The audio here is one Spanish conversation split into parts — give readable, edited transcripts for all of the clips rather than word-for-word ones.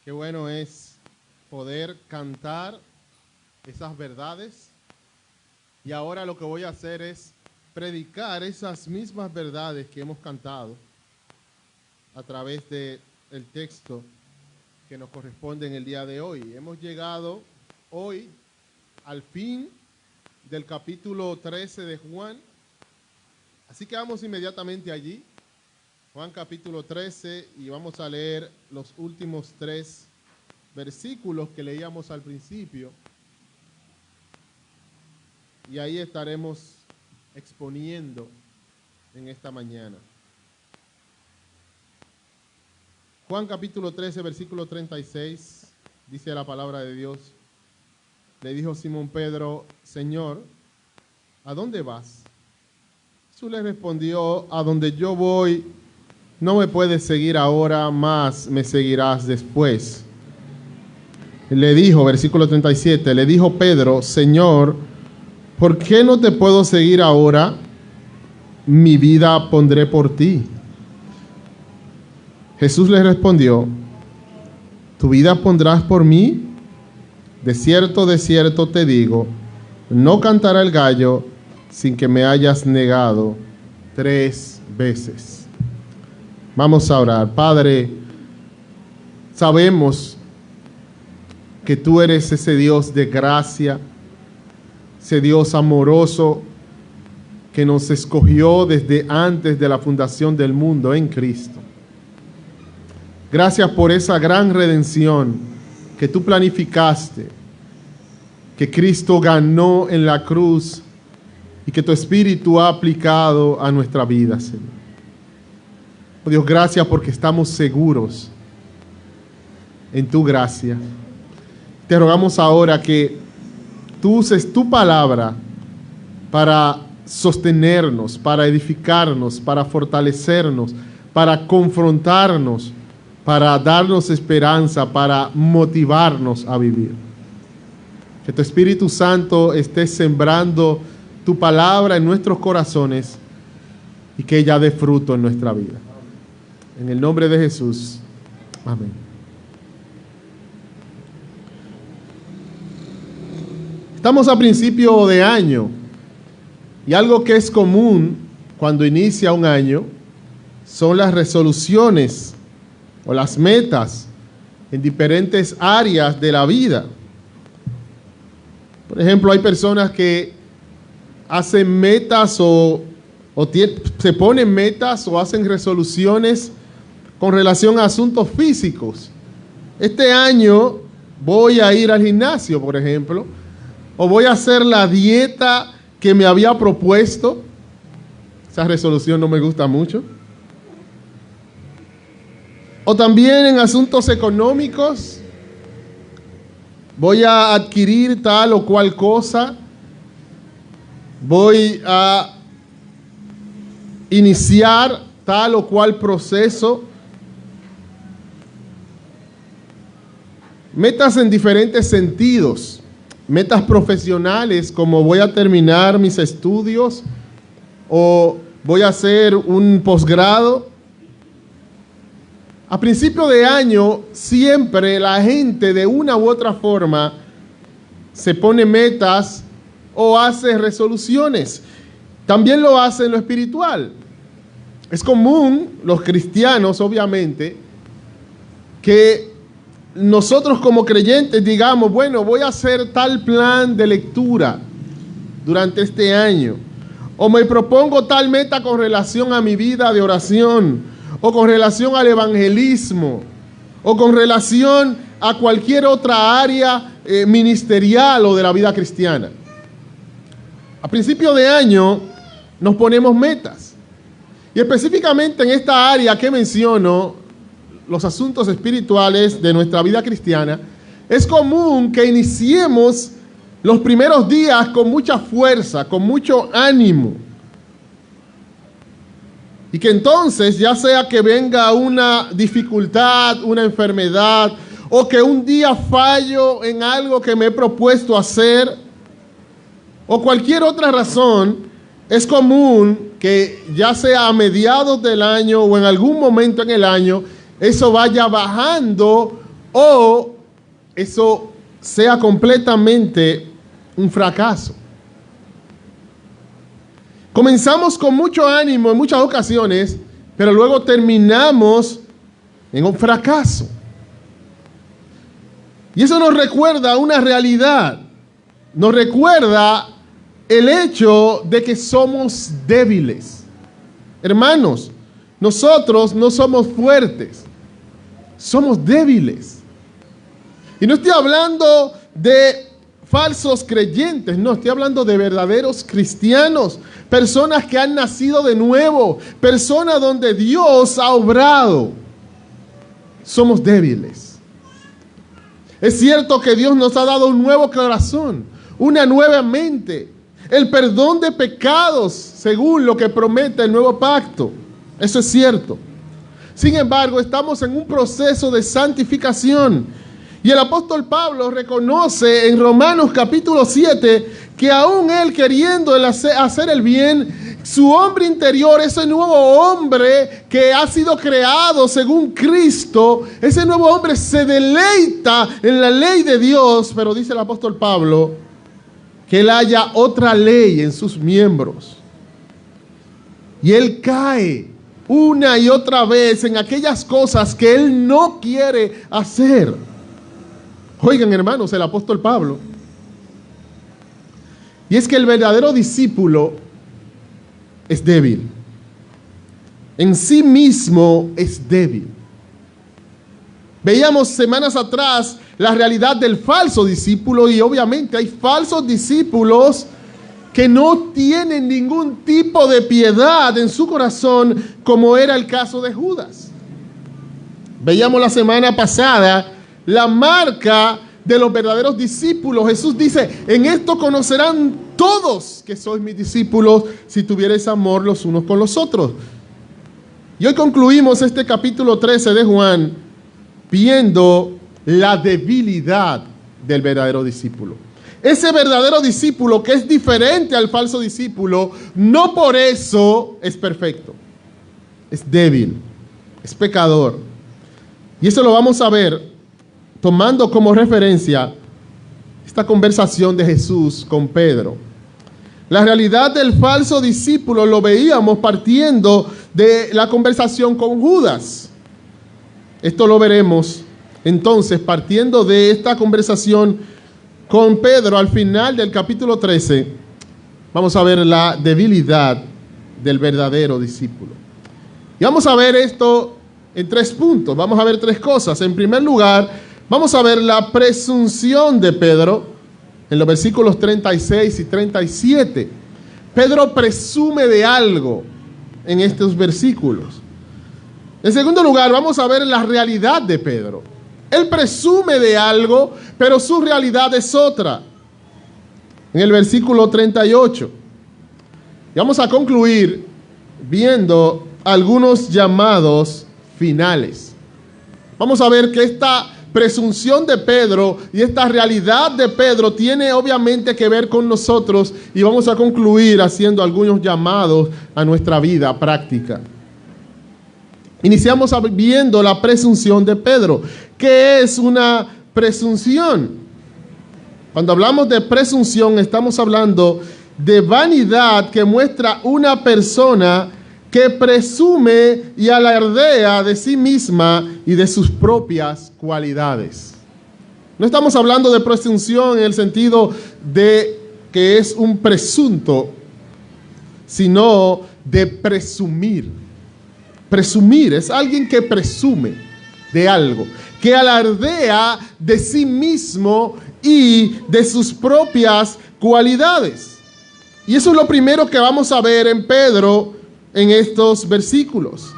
Qué bueno es poder cantar esas verdades. Y ahora lo que voy a hacer es predicar esas mismas verdades que hemos cantado a través del texto que nos corresponde en el día de hoy. Hemos llegado hoy al fin del capítulo 13 de Juan. Así que vamos inmediatamente allí. Juan capítulo 13, y vamos a leer los últimos 3 versículos que leíamos al principio. Y ahí estaremos exponiendo en esta mañana. Juan capítulo 13, versículo 36, dice la palabra de Dios. Le dijo Simón Pedro: Señor, ¿a dónde vas? Jesús le respondió: a donde yo voy, no me puedes seguir ahora, mas me seguirás después. Le dijo, versículo 37, le dijo Pedro: Señor, ¿por qué no te puedo seguir ahora? Mi vida pondré por ti. Jesús le respondió: ¿tu vida pondrás por mí? De cierto te digo, no cantará el gallo sin que me hayas negado 3 veces. Vamos a orar. Padre, sabemos que tú eres ese Dios de gracia, ese Dios amoroso que nos escogió desde antes de la fundación del mundo en Cristo. Gracias por esa gran redención que tú planificaste, que Cristo ganó en la cruz y que tu Espíritu ha aplicado a nuestra vida, Señor. Oh Dios, gracias porque estamos seguros en tu gracia. Te rogamos ahora que tú uses tu palabra para sostenernos, para edificarnos, para fortalecernos, para confrontarnos, para darnos esperanza, para motivarnos a vivir. Que tu Espíritu Santo esté sembrando tu palabra en nuestros corazones y que ella dé fruto en nuestra vida. En el nombre de Jesús. Amén. Estamos a principio de año y algo que es común cuando inicia un año son las resoluciones o las metas en diferentes áreas de la vida. Por ejemplo, hay personas que hacen metas o se ponen metas o hacen resoluciones con relación a asuntos físicos. Este año voy a ir al gimnasio, por ejemplo, o voy a hacer la dieta que me había propuesto. Esa resolución no me gusta mucho. O también en asuntos económicos, voy a adquirir tal o cual cosa, voy a iniciar tal o cual proceso. Metas en diferentes sentidos, metas profesionales como voy a terminar mis estudios o voy a hacer un posgrado. A principio de año, siempre la gente de una u otra forma se pone metas o hace resoluciones. También lo hace en lo espiritual. Es común, los cristianos obviamente, que nosotros como creyentes digamos: bueno, voy a hacer tal plan de lectura durante este año. O me propongo tal meta con relación a mi vida de oración, o con relación al evangelismo, o con relación a cualquier otra área ministerial o de la vida cristiana. A principio de año nos ponemos metas. Y específicamente en esta área que menciono, los asuntos espirituales de nuestra vida cristiana, es común que iniciemos los primeros días con mucha fuerza, con mucho ánimo. Y que entonces, ya sea que venga una dificultad, una enfermedad, o que un día fallo en algo que me he propuesto hacer, o cualquier otra razón, es común que ya sea a mediados del año o en algún momento en el año, eso vaya bajando o eso sea completamente un fracaso. Comenzamos con mucho ánimo en muchas ocasiones, pero luego terminamos en un fracaso. Y eso nos recuerda una realidad, nos recuerda el hecho de que somos débiles. Hermanos, nosotros no somos fuertes, somos débiles. Y no estoy hablando de falsos creyentes, no, estoy hablando de verdaderos cristianos, personas que han nacido de nuevo, personas donde Dios ha obrado. Somos débiles. Es cierto que Dios nos ha dado un nuevo corazón, una nueva mente, el perdón de pecados, según lo que promete el nuevo pacto. Eso es cierto. Sin embargo, estamos en un proceso de santificación. Y el apóstol Pablo reconoce en Romanos capítulo 7 que aún él queriendo hacer el bien, su hombre interior, ese nuevo hombre que ha sido creado según Cristo, ese nuevo hombre se deleita en la ley de Dios, pero dice el apóstol Pablo que él haya otra ley en sus miembros. Y él cae una y otra vez en aquellas cosas que él no quiere hacer. Oigan, hermanos, el apóstol Pablo. Y es que el verdadero discípulo es débil. En sí mismo es débil. Veíamos semanas atrás la realidad del falso discípulo y obviamente hay falsos discípulos que no tienen ningún tipo de piedad en su corazón, como era el caso de Judas. Veíamos la semana pasada la marca de los verdaderos discípulos. Jesús dice, en esto conocerán todos que sois mis discípulos, si tuvierais amor los unos con los otros. Y hoy concluimos este capítulo 13 de Juan viendo la debilidad del verdadero discípulo. Ese verdadero discípulo que es diferente al falso discípulo, no por eso es perfecto. Es débil, es pecador. Y eso lo vamos a ver tomando como referencia esta conversación de Jesús con Pedro. La realidad del falso discípulo lo veíamos partiendo de la conversación con Judas. Esto lo veremos entonces partiendo de esta conversación con Pedro al final del capítulo 13. Vamos a ver la debilidad del verdadero discípulo. Y vamos a ver esto en 3 puntos. Vamos a ver 3 cosas. En primer lugar, vamos a ver la presunción de Pedro en los versículos 36 y 37. Pedro presume de algo en estos versículos. En segundo lugar, vamos a ver la realidad de Pedro. Él presume de algo, pero su realidad es otra. En el versículo 38. Y vamos a concluir viendo algunos llamados finales. Vamos a ver que esta presunción de Pedro y esta realidad de Pedro tiene obviamente que ver con nosotros, y vamos a concluir haciendo algunos llamados a nuestra vida práctica. Iniciamos viendo la presunción de Pedro. ¿Qué es una presunción? Cuando hablamos de presunción, estamos hablando de vanidad que muestra una persona que presume y alardea de sí misma y de sus propias cualidades. No estamos hablando de presunción en el sentido de que es un presunto, sino de presumir. Presumir es alguien que presume de algo, que alardea de sí mismo y de sus propias cualidades. Y eso es lo primero que vamos a ver en Pedro en estos versículos.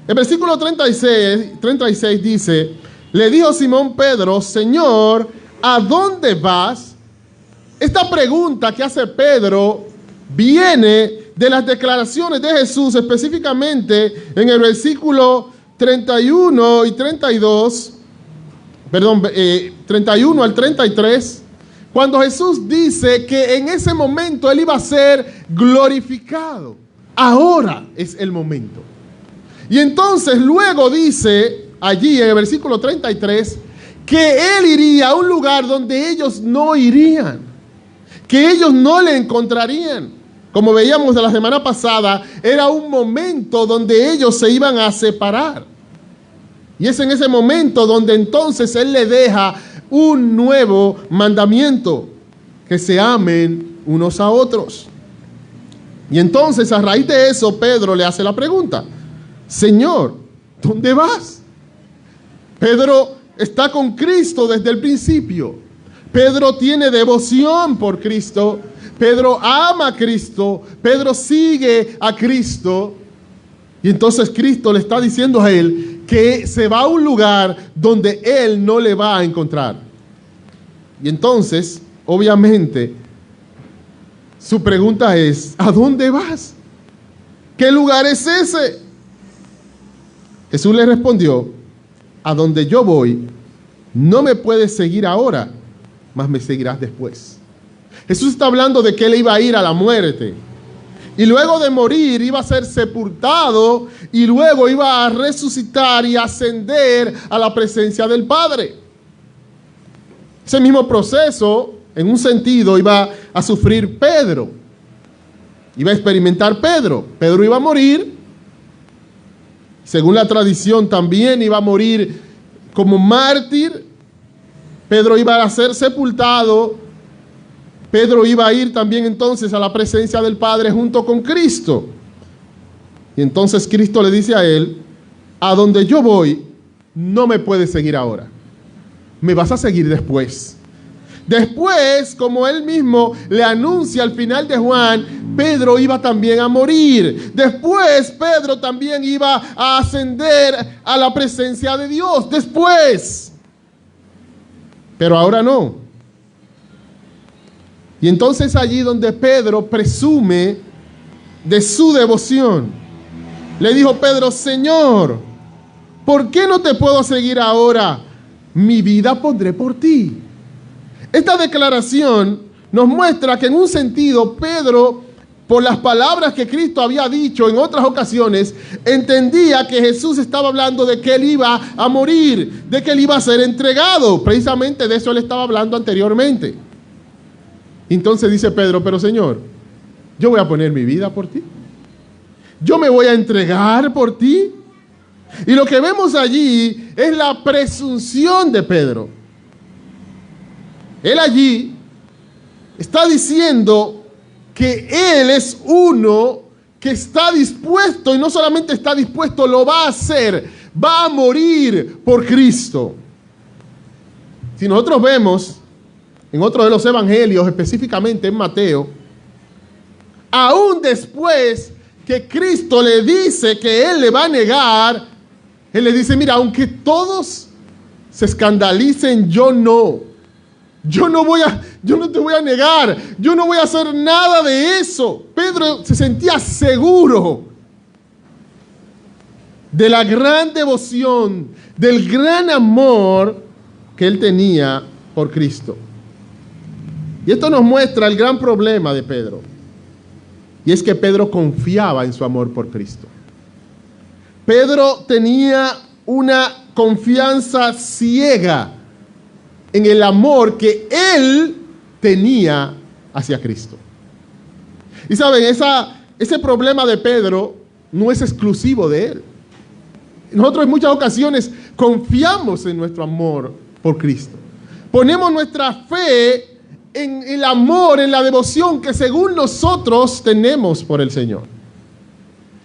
El versículo 36 dice: le dijo Simón Pedro, Señor, ¿a dónde vas? Esta pregunta que hace Pedro viene de las declaraciones de Jesús, específicamente en el versículo 31 y 32, 31 al 33, cuando Jesús dice que en ese momento Él iba a ser glorificado. Ahora es el momento. Y entonces luego dice allí en el versículo 33 que él iría a un lugar donde ellos no irían, que ellos no le encontrarían. Como veíamos de la semana pasada, era un momento donde ellos se iban a separar. Y es en ese momento donde entonces él le deja un nuevo mandamiento: que se amen unos a otros. Y entonces, a raíz de eso, Pedro le hace la pregunta: Señor, ¿dónde vas? Pedro está con Cristo desde el principio. Pedro tiene devoción por Cristo. Pedro ama a Cristo. Pedro sigue a Cristo. Y entonces Cristo le está diciendo a él que se va a un lugar donde él no le va a encontrar. Y entonces, obviamente, su pregunta es: ¿a dónde vas? ¿Qué lugar es ese? Jesús le respondió: a donde yo voy, no me puedes seguir ahora, mas me seguirás después. Jesús está hablando de que él iba a ir a la muerte. Y luego de morir iba a ser sepultado y luego iba a resucitar y ascender a la presencia del Padre. Ese mismo proceso, en un sentido, iba a sufrir Pedro. Iba a experimentar Pedro. Pedro iba a morir. Según la tradición, también iba a morir como mártir. Pedro iba a ser sepultado. Pedro iba a ir también entonces a la presencia del Padre junto con Cristo. Y entonces Cristo le dice a él: a donde yo voy, no me puedes seguir ahora. Me vas a seguir después. Después, como él mismo le anuncia al final de Juan, Pedro iba también a morir. Después, Pedro también iba a ascender a la presencia de Dios. Después. Pero ahora no. Y entonces allí donde Pedro presume de su devoción, le dijo Pedro: Señor, ¿por qué no te puedo seguir ahora? Mi vida pondré por ti. Esta declaración nos muestra que en un sentido Pedro, por las palabras que Cristo había dicho en otras ocasiones, entendía que Jesús estaba hablando de que él iba a morir, de que él iba a ser entregado. Precisamente de eso él estaba hablando anteriormente. Entonces dice Pedro: pero Señor, yo voy a poner mi vida por ti. Yo me voy a entregar por ti. Y lo que vemos allí es la presunción de Pedro. Él allí está diciendo que él es uno que está dispuesto, y no solamente está dispuesto, lo va a hacer, va a morir por Cristo. Si nosotros vemos en otro de los evangelios, específicamente en Mateo, aún después que Cristo le dice que él le va a negar, él le dice: mira, aunque todos se escandalicen, yo no te voy a negar, yo no voy a hacer nada de eso. Pedro se sentía seguro de la gran devoción, del gran amor que él tenía por Cristo. Y esto nos muestra el gran problema de Pedro. Y es que Pedro confiaba en su amor por Cristo. Pedro tenía una confianza ciega en el amor que él tenía hacia Cristo. Y saben, ese problema de Pedro no es exclusivo de él. Nosotros en muchas ocasiones confiamos en nuestro amor por Cristo. Ponemos nuestra fe en el amor, en la devoción que según nosotros tenemos por el Señor.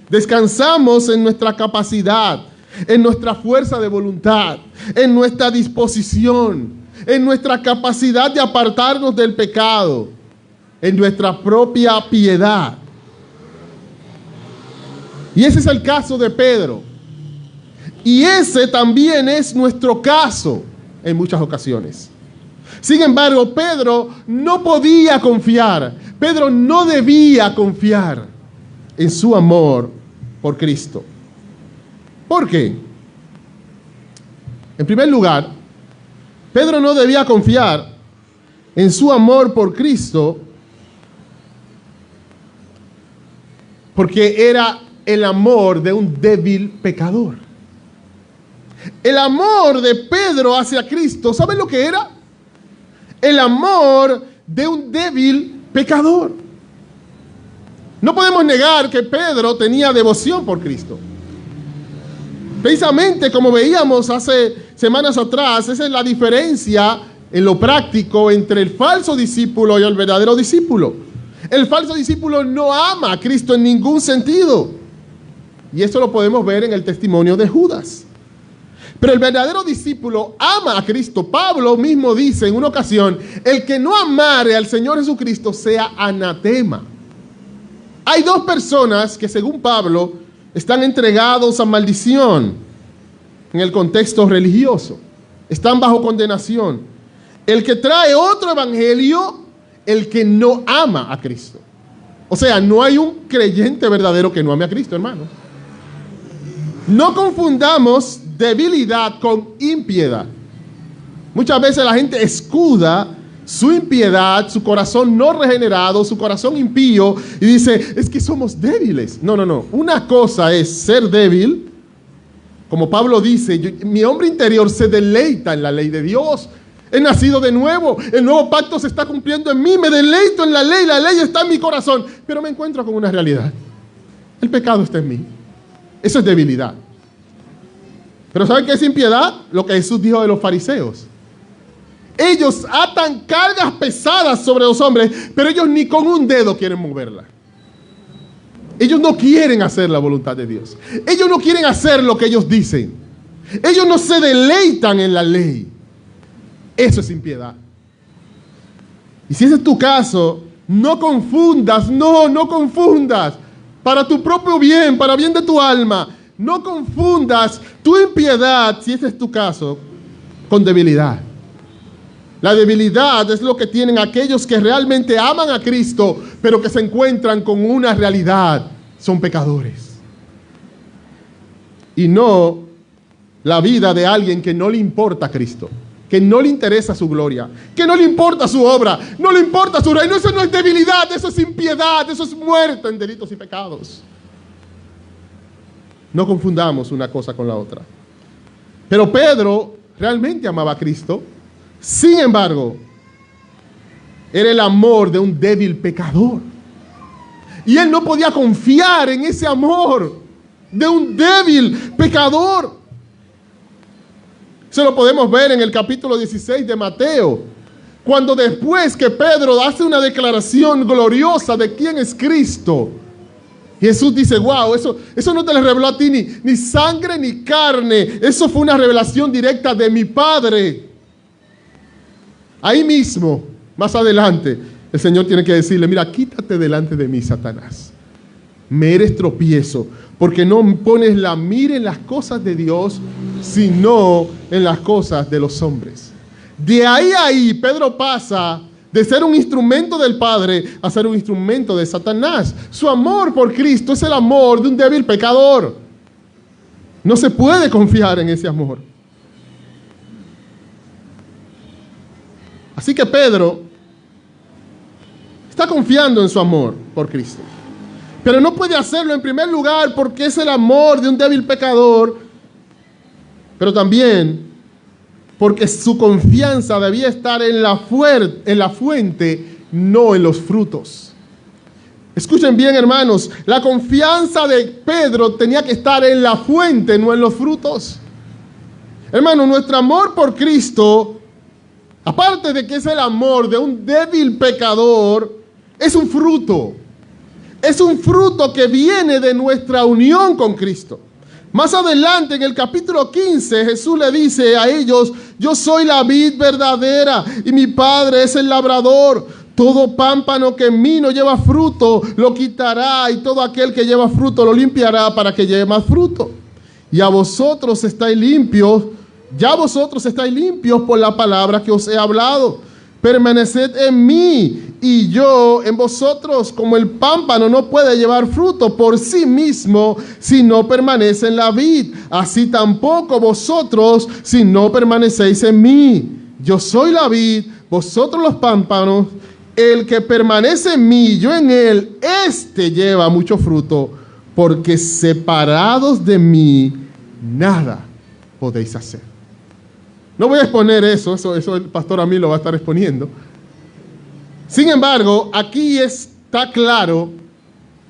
Descansamos en nuestra capacidad, en nuestra fuerza de voluntad, en nuestra disposición, en nuestra capacidad de apartarnos del pecado, en nuestra propia piedad. Y ese es el caso de Pedro. Y ese también es nuestro caso en muchas ocasiones. Sin embargo, Pedro no podía confiar, Pedro no debía confiar en su amor por Cristo. ¿Por qué? En primer lugar, Pedro no debía confiar en su amor por Cristo porque era el amor de un débil pecador. El amor de Pedro hacia Cristo, ¿saben lo que era? El amor de un débil pecador. No podemos negar que Pedro tenía devoción por Cristo. Precisamente como veíamos hace semanas atrás, esa es la diferencia en lo práctico entre el falso discípulo y el verdadero discípulo. El falso discípulo no ama a Cristo en ningún sentido. Y esto lo podemos ver en el testimonio de Judas. Pero el verdadero discípulo ama a Cristo. Pablo mismo dice en una ocasión, el que no amare al Señor Jesucristo sea anatema. Hay dos personas que según Pablo están entregados a maldición en el contexto religioso. Están bajo condenación. El que trae otro evangelio, el que no ama a Cristo. O sea, no hay un creyente verdadero que no ame a Cristo, hermano. No confundamos debilidad con impiedad. Muchas veces la gente escuda su impiedad, su corazón no regenerado, su corazón impío, y dice, es que somos débiles. No. Una cosa es ser débil, como Pablo dice, mi hombre interior se deleita en la ley de Dios. He nacido de nuevo, el nuevo pacto se está cumpliendo en mí, me deleito en la ley está en mi corazón, pero me encuentro con una realidad. El pecado está en mí. Eso es debilidad. Pero ¿saben qué es impiedad? Lo que Jesús dijo de los fariseos. Ellos atan cargas pesadas sobre los hombres, pero ellos ni con un dedo quieren moverla. Ellos no quieren hacer la voluntad de Dios. Ellos no quieren hacer lo que ellos dicen. Ellos no se deleitan en la ley. Eso es impiedad. Y si ese es tu caso, no confundas, no confundas. Para tu propio bien, para bien de tu alma, no confundas tu impiedad, si ese es tu caso, con debilidad. La debilidad es lo que tienen aquellos que realmente aman a Cristo, pero que se encuentran con una realidad. Son pecadores. Y no la vida de alguien que no le importa a Cristo, que no le interesa su gloria, que no le importa su obra, no le importa su reino. Eso no es debilidad, eso es impiedad, eso es muerte en delitos y pecados. No confundamos una cosa con la otra. Pero Pedro realmente amaba a Cristo. Sin embargo, era el amor de un débil pecador. Y él no podía confiar en ese amor de un débil pecador. Se lo podemos ver en el capítulo 16 de Mateo, cuando después que Pedro hace una declaración gloriosa de quién es Cristo, Jesús dice, wow, eso no te lo reveló a ti ni sangre ni carne, eso fue una revelación directa de mi Padre. Ahí mismo, más adelante, el Señor tiene que decirle, mira, quítate delante de mí, Satanás. Me eres tropiezo, porque no pones la mira en las cosas de Dios, sino en las cosas de los hombres. De ahí, Pedro pasa de ser un instrumento del Padre a ser un instrumento de Satanás. Su amor por Cristo es el amor de un débil pecador. No se puede confiar en ese amor. Así que Pedro está confiando en su amor por Cristo. Pero no puede hacerlo en primer lugar porque es el amor de un débil pecador, pero también porque su confianza debía estar en la fuente, no en los frutos. Escuchen bien, hermanos, la confianza de Pedro tenía que estar en la fuente, no en los frutos. Hermano, nuestro amor por Cristo, aparte de que es el amor de un débil pecador, es un fruto. Es un fruto que viene de nuestra unión con Cristo. Más adelante, en el capítulo 15, Jesús le dice a ellos, yo soy la vid verdadera y mi Padre es el labrador. Todo pámpano que en mí no lleva fruto, lo quitará, y todo aquel que lleva fruto lo limpiará para que lleve más fruto. Y a vosotros estáis limpios, ya vosotros estáis limpios por la palabra que os he hablado. Permaneced en mí y yo en vosotros, como el pámpano no puede llevar fruto por sí mismo si no permanece en la vid. Así tampoco vosotros si no permanecéis en mí. Yo soy la vid, vosotros los pámpanos. El que permanece en mí y yo en él, éste lleva mucho fruto, porque separados de mí nada podéis hacer. No voy a exponer eso el pastor a mí lo va a estar exponiendo. Sin embargo, aquí está claro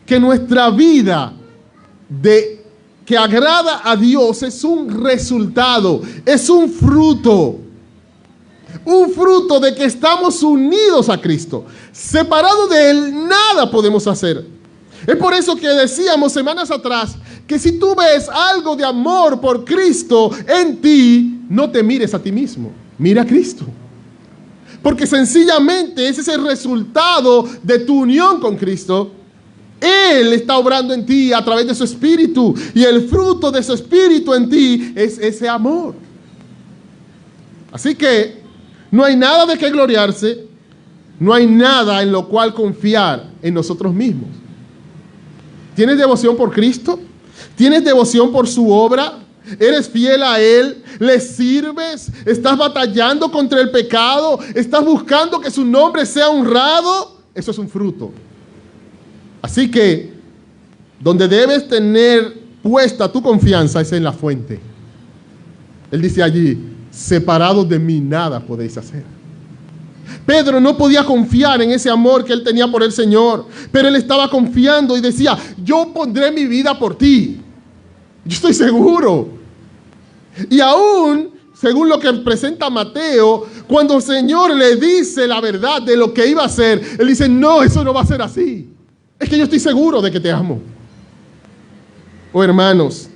que nuestra vida que agrada a Dios es un resultado, es un fruto de que estamos unidos a Cristo. Separados de Él, nada podemos hacer. Es por eso que decíamos semanas atrás que si tú ves algo de amor por Cristo en ti, no te mires a ti mismo, mira a Cristo. Porque sencillamente ese es el resultado de tu unión con Cristo. Él está obrando en ti a través de su Espíritu, y el fruto de su Espíritu en ti es ese amor. Así que no hay nada de qué gloriarse, no hay nada en lo cual confiar en nosotros mismos. ¿Tienes devoción por Cristo? ¿Tienes devoción por su obra? ¿Eres fiel a Él? ¿Le sirves? ¿Estás batallando contra el pecado? ¿Estás buscando que su nombre sea honrado? Eso es un fruto. Así que donde debes tener puesta tu confianza es en la fuente. Él dice allí: separados de mí nada podéis hacer. Pedro no podía confiar en ese amor que él tenía por el Señor, pero él estaba confiando y decía: yo pondré mi vida por ti. Yo estoy seguro. Y aún, según lo que presenta Mateo, cuando el Señor le dice la verdad de lo que iba a hacer, él dice: no, eso no va a ser así. Es que yo estoy seguro de que te amo. Oh, hermanos,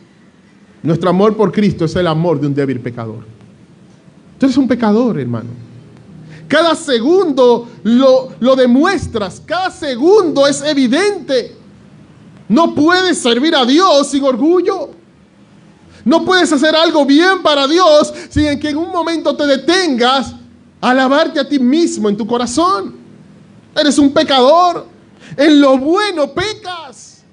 nuestro amor por Cristo es el amor de un débil pecador. Tú eres un pecador, hermano. Cada segundo lo demuestras, cada segundo es evidente. No puedes servir a Dios sin orgullo. No puedes hacer algo bien para Dios sin que en un momento te detengas a alabarte a ti mismo en tu corazón. Eres un pecador. En lo bueno pecas.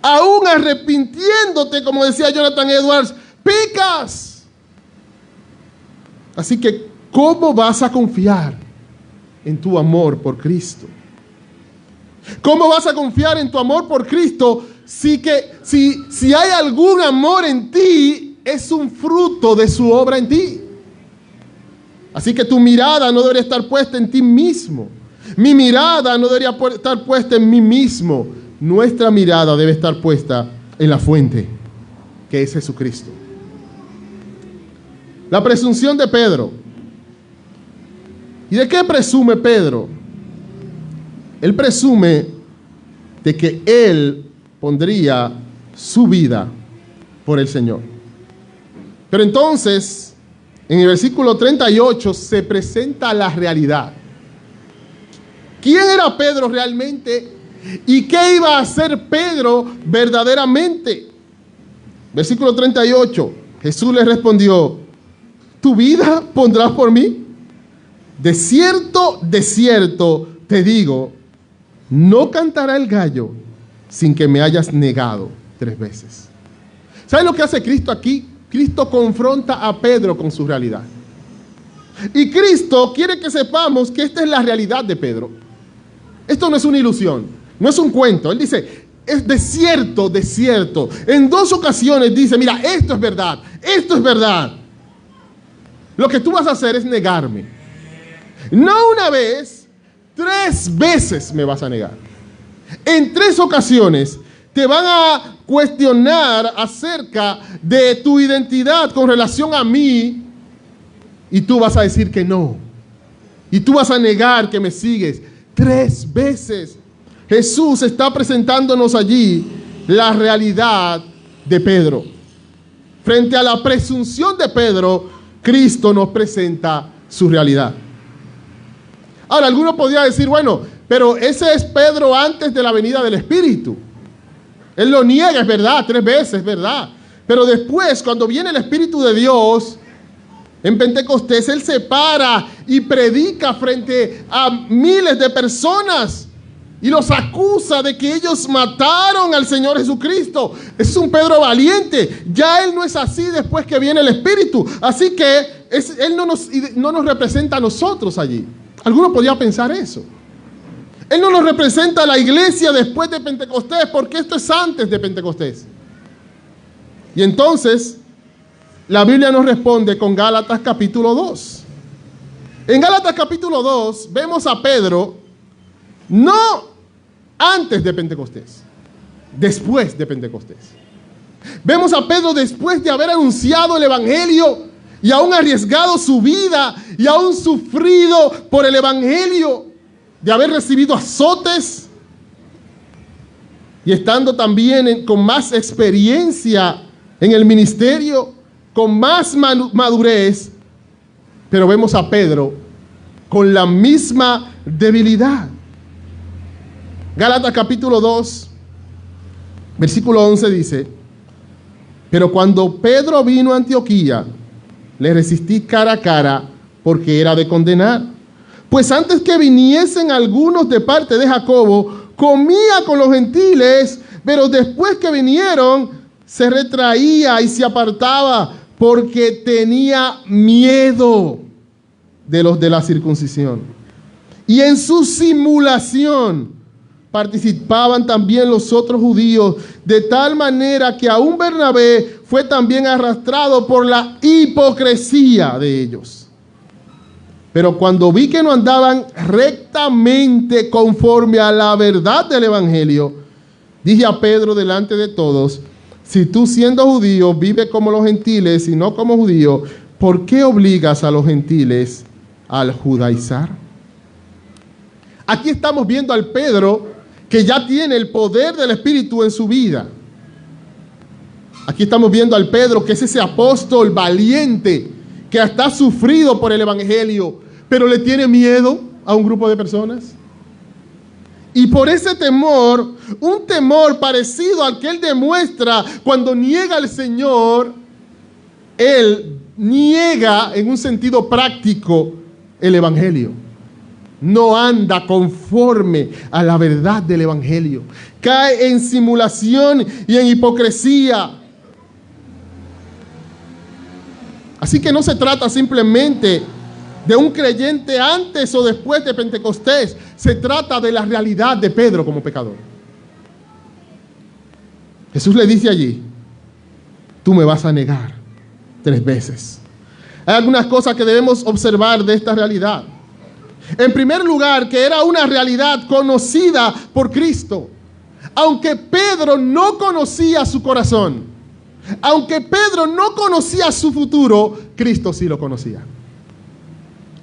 Aún arrepintiéndote, como decía Jonathan Edwards, pecas. Así que, ¿cómo vas a confiar en tu amor por Cristo? ¿Cómo vas a confiar en tu amor por Cristo si hay algún amor en ti, es un fruto de su obra en ti? Así que tu mirada no debería estar puesta en ti mismo. Mi mirada no debería estar puesta en mí mismo. Nuestra mirada debe estar puesta en la fuente, que es Jesucristo. La presunción de Pedro. ¿Y de qué presume Pedro? Él presume de que él pondría su vida por el Señor. Pero entonces, en el versículo 38 se presenta la realidad. ¿Quién era Pedro realmente? ¿Y qué iba a hacer Pedro verdaderamente? Versículo 38, Jesús le respondió: ¿tu vida pondrás por mí? De cierto te digo, no cantará el gallo sin que me hayas negado 3 veces. ¿Sabes lo que hace Cristo aquí? Cristo confronta a Pedro con su realidad. Y Cristo quiere que sepamos que esta es la realidad de Pedro. Esto no es una ilusión, no es un cuento. Él dice: es de cierto. En 2 ocasiones dice: mira, esto es verdad. Lo que tú vas a hacer es negarme. No una vez, 3 veces me vas a negar. En 3 ocasiones te van a cuestionar acerca de tu identidad con relación a mí, y tú vas a decir que no. Y tú vas a negar que me sigues. 3 veces. Jesús está presentándonos allí la realidad de Pedro. Frente a la presunción de Pedro, Cristo nos presenta su realidad. Ahora, alguno podría decir: bueno, pero ese es Pedro antes de la venida del Espíritu. Él lo niega, es verdad, 3 veces, es verdad. Pero después, cuando viene el Espíritu de Dios, en Pentecostés, Él se para y predica frente a miles de personas y los acusa de que ellos mataron al Señor Jesucristo. Ese es un Pedro valiente. Ya Él no es así después que viene el Espíritu. Así que Él no nos representa a nosotros allí. Alguno podría pensar eso. Él no nos representa a la iglesia después de Pentecostés, porque esto es antes de Pentecostés. Y entonces, la Biblia nos responde con Gálatas capítulo 2. En Gálatas capítulo 2 vemos a Pedro no antes de Pentecostés, después de Pentecostés. Vemos a Pedro después de haber anunciado el evangelio y aún arriesgado su vida y aún sufrido por el evangelio, de haber recibido azotes y estando también con más experiencia en el ministerio, con más madurez. Pero vemos a Pedro con la misma debilidad. Gálatas capítulo 2, versículo 11 dice: pero cuando Pedro vino a Antioquía, le resistí cara a cara porque era de condenar. Pues antes que viniesen algunos de parte de Jacobo, comía con los gentiles, pero después que vinieron, se retraía y se apartaba porque tenía miedo de los de la circuncisión. Y en su simulación participaban también los otros judíos, de tal manera que aún Bernabé fue también arrastrado por la hipocresía de ellos. Pero cuando vi que no andaban rectamente conforme a la verdad del evangelio, dije a Pedro delante de todos: si tú, siendo judío, vives como los gentiles y no como judío, ¿por qué obligas a los gentiles al judaizar? Aquí estamos viendo al Pedro que ya tiene el poder del Espíritu en su vida. Aquí estamos viendo al Pedro que es ese apóstol valiente que hasta ha sufrido por el evangelio, pero le tiene miedo a un grupo de personas. Y por ese temor, un temor parecido al que él demuestra cuando niega al Señor, él niega en un sentido práctico el evangelio. No anda conforme a la verdad del evangelio. Cae en simulación y en hipocresía. Así que no se trata simplemente de un creyente antes o después de Pentecostés. Se trata de la realidad de Pedro como pecador. Jesús le dice allí: tú me vas a negar 3 veces. Hay algunas cosas que debemos observar de esta realidad. En primer lugar, que era una realidad conocida por Cristo. Aunque Pedro no conocía su corazón, aunque Pedro no conocía su futuro, Cristo sí lo conocía.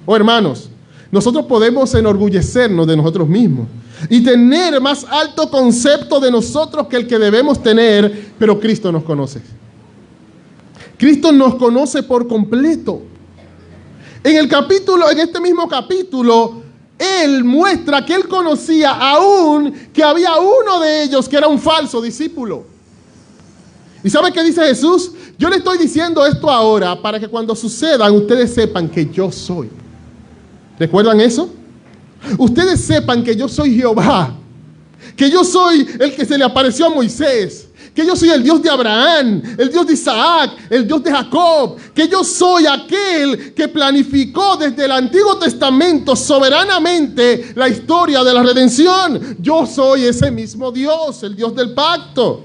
Oh, hermanos, nosotros podemos enorgullecernos de nosotros mismos y tener más alto concepto de nosotros que el que debemos tener, pero Cristo nos conoce. Cristo nos conoce por completo. En este mismo capítulo, él muestra que él conocía aún que había uno de ellos que era un falso discípulo. ¿Y sabe qué dice Jesús? Yo le estoy diciendo esto ahora para que cuando sucedan ustedes sepan que yo soy. ¿Recuerdan eso? Ustedes sepan que yo soy Jehová, que yo soy el que se le apareció a Moisés, que yo soy el Dios de Abraham, el Dios de Isaac, el Dios de Jacob, que yo soy aquel que planificó desde el Antiguo Testamento soberanamente la historia de la redención. Yo soy ese mismo Dios, el Dios del pacto.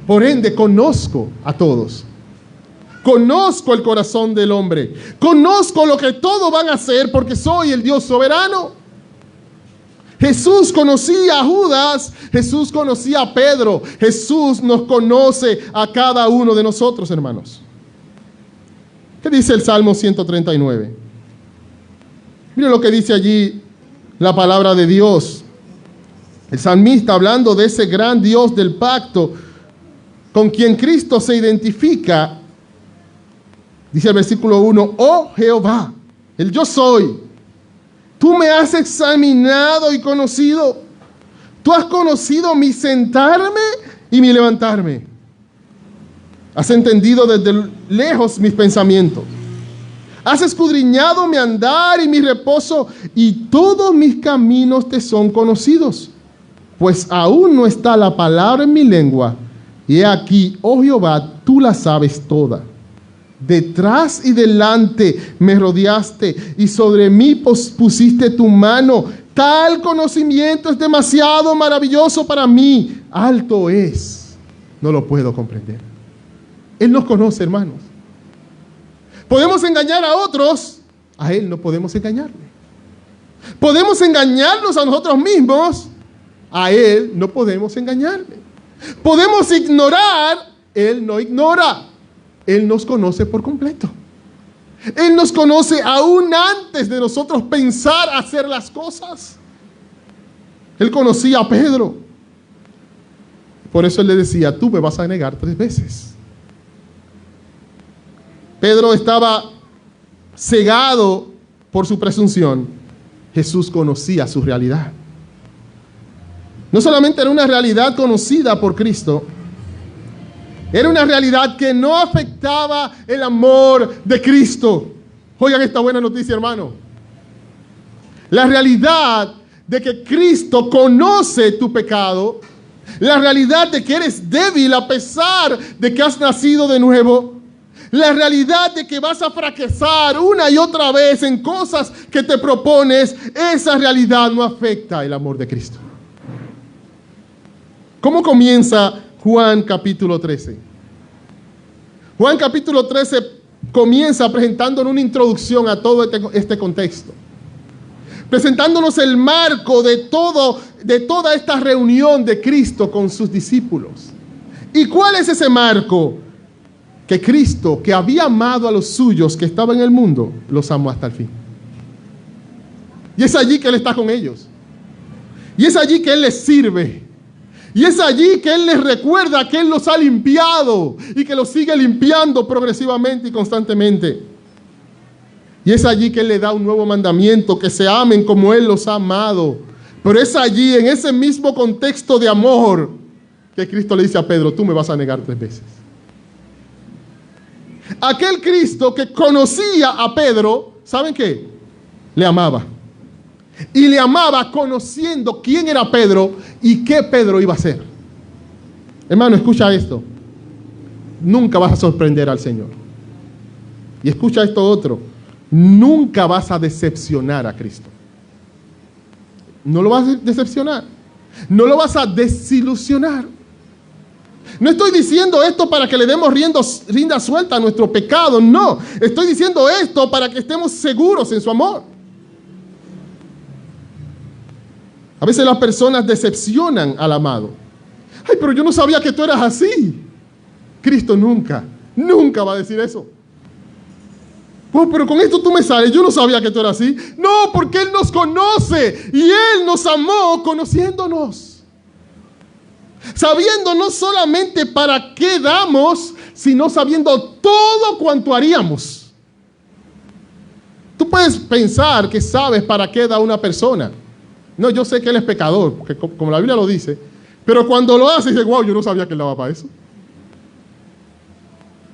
Por ende, conozco a todos. Conozco el corazón del hombre. Conozco lo que todos van a hacer porque soy el Dios soberano. Jesús conocía a Judas, Jesús conocía a Pedro, Jesús nos conoce a cada uno de nosotros, hermanos. ¿Qué dice el Salmo 139? Miren lo que dice allí la palabra de Dios. El salmista, hablando de ese gran Dios del pacto, con quien Cristo se identifica, dice el versículo 1, oh Jehová, el yo soy, tú me has examinado y conocido. Tú has conocido mi sentarme y mi levantarme. Has entendido desde lejos mis pensamientos. Has escudriñado mi andar y mi reposo, y todos mis caminos te son conocidos. Pues aún no está la palabra en mi lengua, y he aquí, oh Jehová, tú la sabes toda. Detrás y delante me rodeaste y sobre mí pusiste tu mano. Tal conocimiento es demasiado maravilloso para mí. Alto es, no lo puedo comprender. Él nos conoce, hermanos. Podemos engañar a otros, a Él no podemos engañarle. Podemos engañarnos a nosotros mismos, a Él no podemos engañarle. Podemos ignorar, Él no ignora. Él nos conoce por completo. Él nos conoce aún antes de nosotros pensar hacer las cosas. Él conocía a Pedro. Por eso Él le decía, tú me vas a negar 3 veces. Pedro estaba cegado por su presunción. Jesús conocía su realidad. No solamente era una realidad conocida por Cristo, era una realidad que no afectaba el amor de Cristo. Oigan esta buena noticia, hermano. La realidad de que Cristo conoce tu pecado, la realidad de que eres débil a pesar de que has nacido de nuevo, la realidad de que vas a fracasar una y otra vez en cosas que te propones, esa realidad no afecta el amor de Cristo. ¿Cómo comienza Juan capítulo 13? Juan capítulo 13 comienza presentándonos una introducción a todo este contexto, presentándonos el marco de toda esta reunión de Cristo con sus discípulos. ¿Y cuál es ese marco? Que Cristo, que había amado a los suyos que estaban en el mundo, los amó hasta el fin. Y es allí que Él está con ellos. Y es allí que Él les sirve. Y es allí que Él les recuerda que Él los ha limpiado y que los sigue limpiando progresivamente y constantemente. Y es allí que Él les da un nuevo mandamiento, que se amen como Él los ha amado. Pero es allí, en ese mismo contexto de amor, que Cristo le dice a Pedro, tú me vas a negar 3 veces. Aquel Cristo que conocía a Pedro, ¿saben qué? Le amaba. Y le amaba conociendo quién era Pedro y qué Pedro iba a hacer. Hermano, escucha esto. Nunca vas a sorprender al Señor. Y escucha esto otro. Nunca vas a decepcionar a Cristo. No lo vas a decepcionar. No lo vas a desilusionar. No estoy diciendo esto para que le demos rienda suelta a nuestro pecado. No. Estoy diciendo esto para que estemos seguros en su amor. A veces las personas decepcionan al amado. Ay, pero yo no sabía que tú eras así. Cristo nunca va a decir eso. Oh, pero con esto tú me sales, yo no sabía que tú eras así. No, porque Él nos conoce y Él nos amó conociéndonos. Sabiendo no solamente para qué damos, sino sabiendo todo cuanto haríamos. Tú puedes pensar que sabes para qué da una persona. No, yo sé que él es pecador, porque como la Biblia lo dice, pero cuando lo hace, dice, wow, yo no sabía que él daba para eso.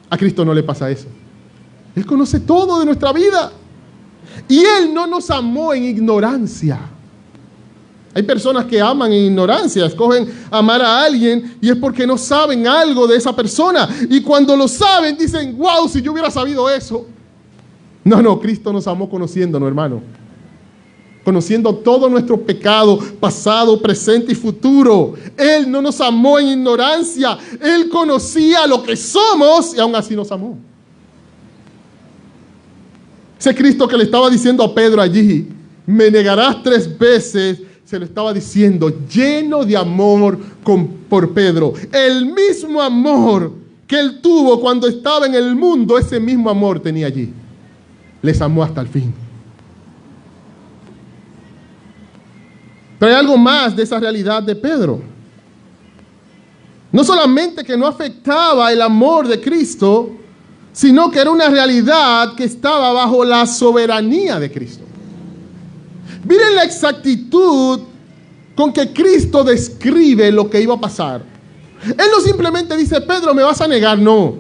A Cristo no le pasa eso. Él conoce todo de nuestra vida. Y Él no nos amó en ignorancia. Hay personas que aman en ignorancia, escogen amar a alguien y es porque no saben algo de esa persona. Y cuando lo saben, dicen, wow, si yo hubiera sabido eso. No, Cristo nos amó conociéndonos, hermano. Conociendo todo nuestro pecado, pasado, presente y futuro. Él no nos amó en ignorancia. Él conocía lo que somos y aún así nos amó. Ese Cristo que le estaba diciendo a Pedro allí, me negarás 3 veces, se lo estaba diciendo lleno de amor por Pedro. El mismo amor que él tuvo cuando estaba en el mundo, ese mismo amor tenía allí. Les amó hasta el fin. Pero hay algo más de esa realidad de Pedro. No solamente que no afectaba el amor de Cristo, sino que era una realidad que estaba bajo la soberanía de Cristo. Miren la exactitud con que Cristo describe lo que iba a pasar. Él no simplemente dice, Pedro, me vas a negar, no.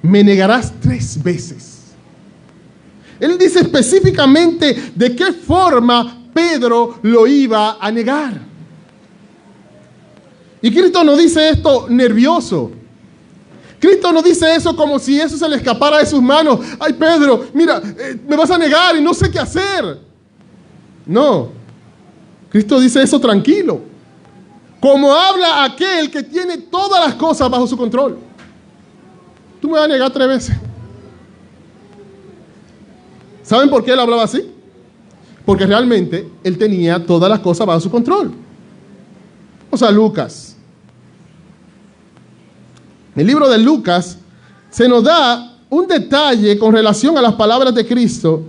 Me negarás 3 veces. Él dice específicamente de qué forma Pedro lo iba a negar. Y Cristo no dice esto nervioso. Cristo no dice eso como si eso se le escapara de sus manos. Ay, Pedro, mira, me vas a negar y no sé qué hacer. No. Cristo dice eso tranquilo. como habla aquel que tiene todas las cosas bajo su control. Tú me vas a negar 3 veces. ¿Saben por qué él hablaba así? Porque realmente él tenía todas las cosas bajo su control. Vamos a Lucas. En el libro de Lucas se nos da un detalle con relación a las palabras de Cristo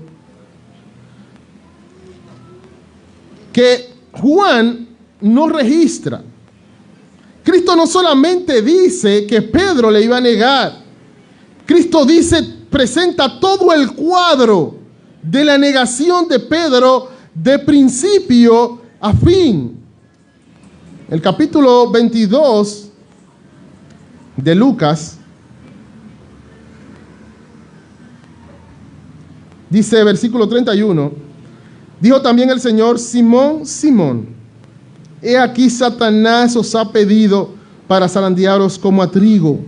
que Juan no registra. Cristo no solamente dice que Pedro le iba a negar. Cristo dice, presenta todo el cuadro de la negación de Pedro de principio a fin. El capítulo 22 de Lucas dice, versículo 31, dijo también el Señor: Simón, Simón, he aquí Satanás os ha pedido para zarandearos como a trigo,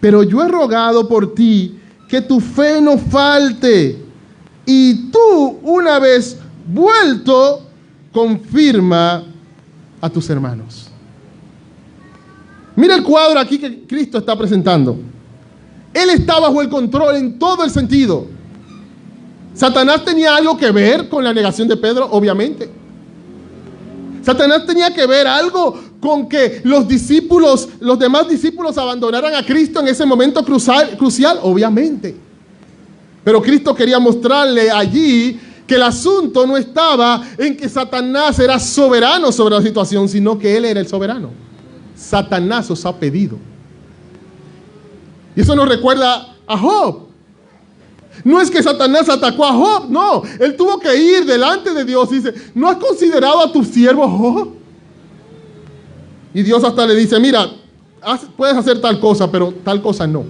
pero yo he rogado por ti que tu fe no falte, y tú, una vez vuelto, confirma a tus hermanos. Mira el cuadro aquí que Cristo está presentando. Él está bajo el control en todo el sentido. ¿Satanás tenía algo que ver con la negación de Pedro? Obviamente. ¿Satanás tenía que ver algo con que los demás discípulos abandonaran a Cristo en ese momento crucial? Obviamente. Pero Cristo quería mostrarle allí que el asunto no estaba en que Satanás era soberano sobre la situación, sino que él era el soberano. Satanás os ha pedido. Y eso nos recuerda a Job. No es que Satanás atacó a Job, no. Él tuvo que ir delante de Dios y dice: ¿no has considerado a tu siervo Job? Y Dios hasta le dice: mira, puedes hacer tal cosa, pero tal cosa no.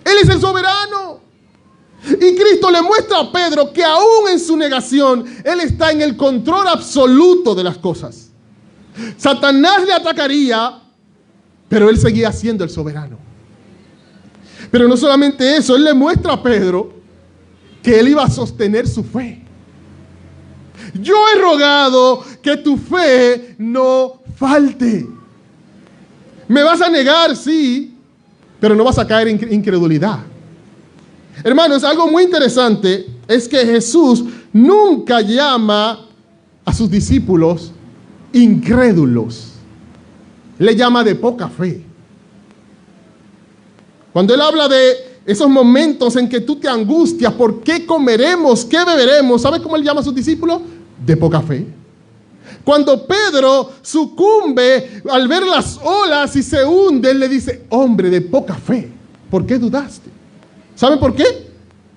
Él es el soberano. Y Cristo le muestra a Pedro que aún en su negación, él está en el control absoluto de las cosas. Satanás le atacaría, pero él seguía siendo el soberano. Pero no solamente eso, él le muestra a Pedro que él iba a sostener su fe. Yo he rogado que tu fe no falte. Me vas a negar, sí, pero no vas a caer en incredulidad. Hermanos, algo muy interesante es que Jesús nunca llama a sus discípulos incrédulos. Le llama de poca fe. Cuando él habla de esos momentos en que tú te angustias, ¿por qué comeremos? ¿Qué beberemos? ¿Sabes cómo él llama a sus discípulos? De poca fe. Cuando Pedro sucumbe al ver las olas y se hunde, él le dice: hombre de poca fe, ¿por qué dudaste? ¿Saben por qué?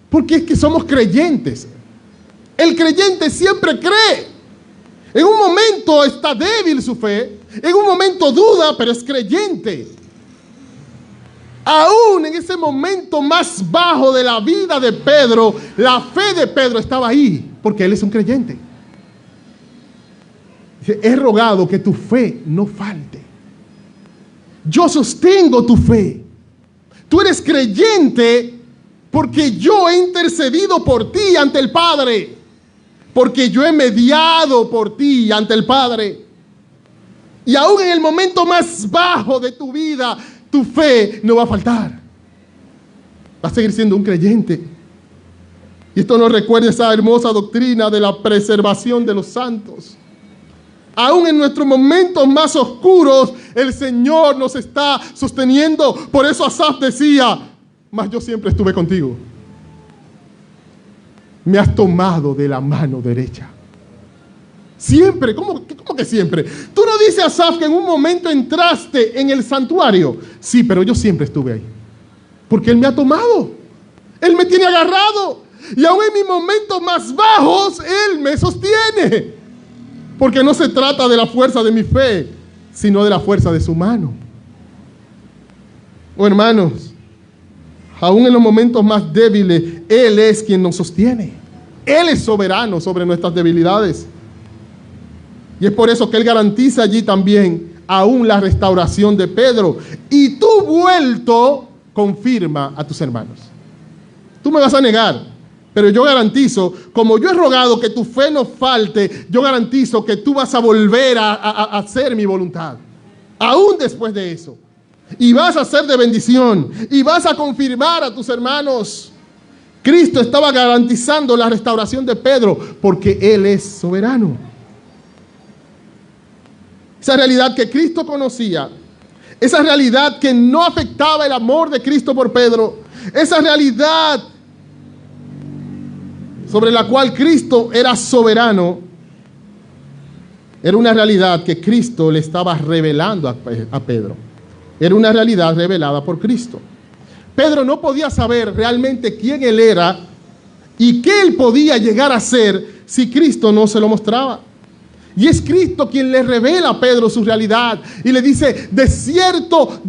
Porque es que somos creyentes. El creyente siempre cree. En un momento está débil su fe, en un momento duda, pero es creyente. Aún en ese momento más bajo de la vida de Pedro, la fe de Pedro estaba ahí, porque él es un creyente. Dice: he rogado que tu fe no falte. Yo sostengo tu fe. Tú eres creyente porque yo he intercedido por ti ante el Padre. Porque yo he mediado por ti ante el Padre. Y aún en el momento más bajo de tu vida, tu fe no va a faltar. Va a seguir siendo un creyente. Y esto nos recuerda esa hermosa doctrina de la preservación de los santos. Aún en nuestros momentos más oscuros, el Señor nos está sosteniendo. Por eso Asaf decía: mas yo siempre estuve contigo. Me has tomado de la mano derecha. Siempre, ¿cómo que siempre? Tú no dices, Asaf, que en un momento entraste en el santuario. Sí, pero yo siempre estuve ahí. Porque Él me ha tomado. Él me tiene agarrado. Y aún en mis momentos más bajos, Él me sostiene. Porque no se trata de la fuerza de mi fe, sino de la fuerza de su mano. Oh, hermanos, aún en los momentos más débiles, Él es quien nos sostiene. Él es soberano sobre nuestras debilidades. Y es por eso que Él garantiza allí también aún la restauración de Pedro. Y tú vuelto, confirma a tus hermanos. Tú me vas a negar, Pero yo garantizo, como yo he rogado que tu fe no falte, yo garantizo que tú vas a volver a hacer mi voluntad. Aún después de eso. Y vas a ser de bendición. Y vas a confirmar a tus hermanos. Cristo estaba garantizando la restauración de Pedro porque Él es soberano. Esa realidad que Cristo conocía, esa realidad que no afectaba el amor de Cristo por Pedro, esa realidad sobre la cual Cristo era soberano, era una realidad que Cristo le estaba revelando a Pedro. Era una realidad revelada por Cristo. Pedro no podía saber realmente quién él era y qué él podía llegar a ser si Cristo no se lo mostraba. Y es Cristo quien le revela a Pedro su realidad y le dice: de cierto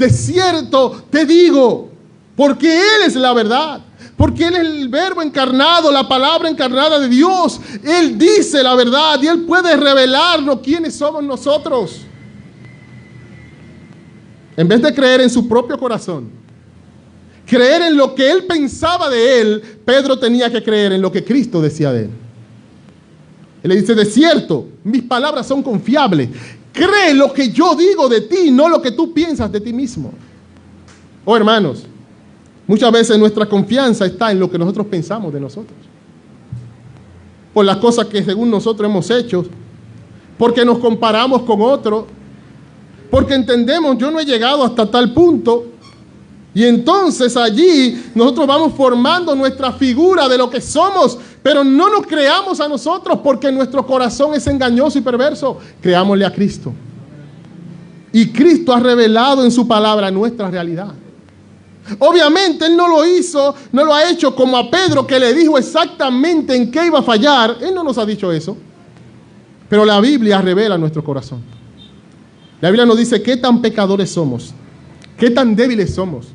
te digo, porque Él es la verdad, porque Él es el verbo encarnado, la palabra encarnada de Dios. Él dice la verdad y Él puede revelarnos quiénes somos nosotros. En vez de creer en su propio corazón, creer en lo que él pensaba de él, Pedro tenía que creer en lo que Cristo decía de él. Él le dice: de cierto, mis palabras son confiables. Cree lo que yo digo de ti, no lo que tú piensas de ti mismo. Oh, hermanos, muchas veces nuestra confianza está en lo que nosotros pensamos de nosotros. Por las cosas que según nosotros hemos hecho, porque nos comparamos con otros, porque entendemos, yo no he llegado hasta tal punto. Y entonces allí nosotros vamos formando nuestra figura de lo que somos, pero no nos creamos a nosotros porque nuestro corazón es engañoso y perverso. Creámosle a Cristo. Y Cristo ha revelado en su palabra nuestra realidad. Obviamente Él no lo hizo, no lo ha hecho como a Pedro, que le dijo exactamente en qué iba a fallar. Él no nos ha dicho eso. Pero la Biblia revela nuestro corazón. La Biblia nos dice qué tan pecadores somos, qué tan débiles somos,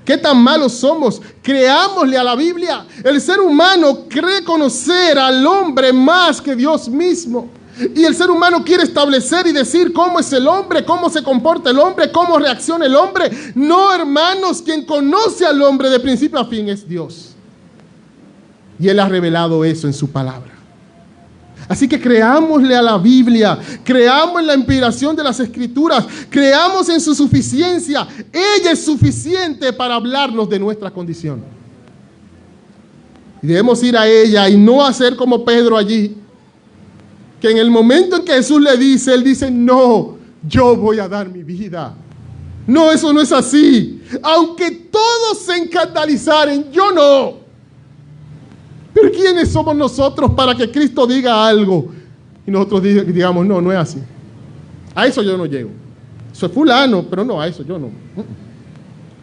qué tan malos somos. Creámosle a la Biblia. El ser humano cree conocer al hombre más que Dios mismo. Y el ser humano quiere establecer y decir cómo es el hombre, cómo se comporta el hombre, cómo reacciona el hombre. No, hermanos, quien conoce al hombre de principio a fin es Dios. Y Él ha revelado eso en su palabra. Así que creámosle a la Biblia, creamos en la inspiración de las Escrituras, creamos en su suficiencia. Ella es suficiente para hablarnos de nuestra condición. Y debemos ir a ella y no hacer como Pedro allí, que en el momento en que Jesús le dice, él dice: no, yo voy a dar mi vida. No, eso no es así. Aunque todos se escandalizaren, yo no. Pero ¿quiénes somos nosotros para que Cristo diga algo y nosotros digamos: no, no es así? A eso yo no llego. Eso es fulano, pero no, a eso yo no.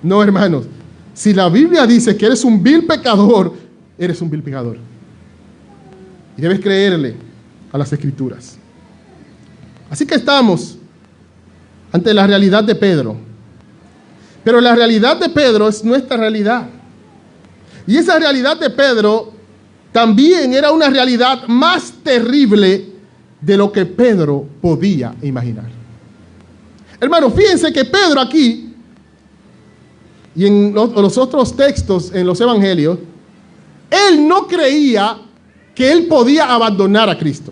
No, hermanos. Si la Biblia dice que eres un vil pecador, eres un vil pecador. Y debes creerle a las Escrituras. Así que estamos ante la realidad de Pedro. Pero la realidad de Pedro es nuestra realidad. Y esa realidad de Pedro también era una realidad más terrible de lo que Pedro podía imaginar. Hermano, fíjense que Pedro aquí, y en los otros textos en los evangelios, él no creía que él podía abandonar a Cristo.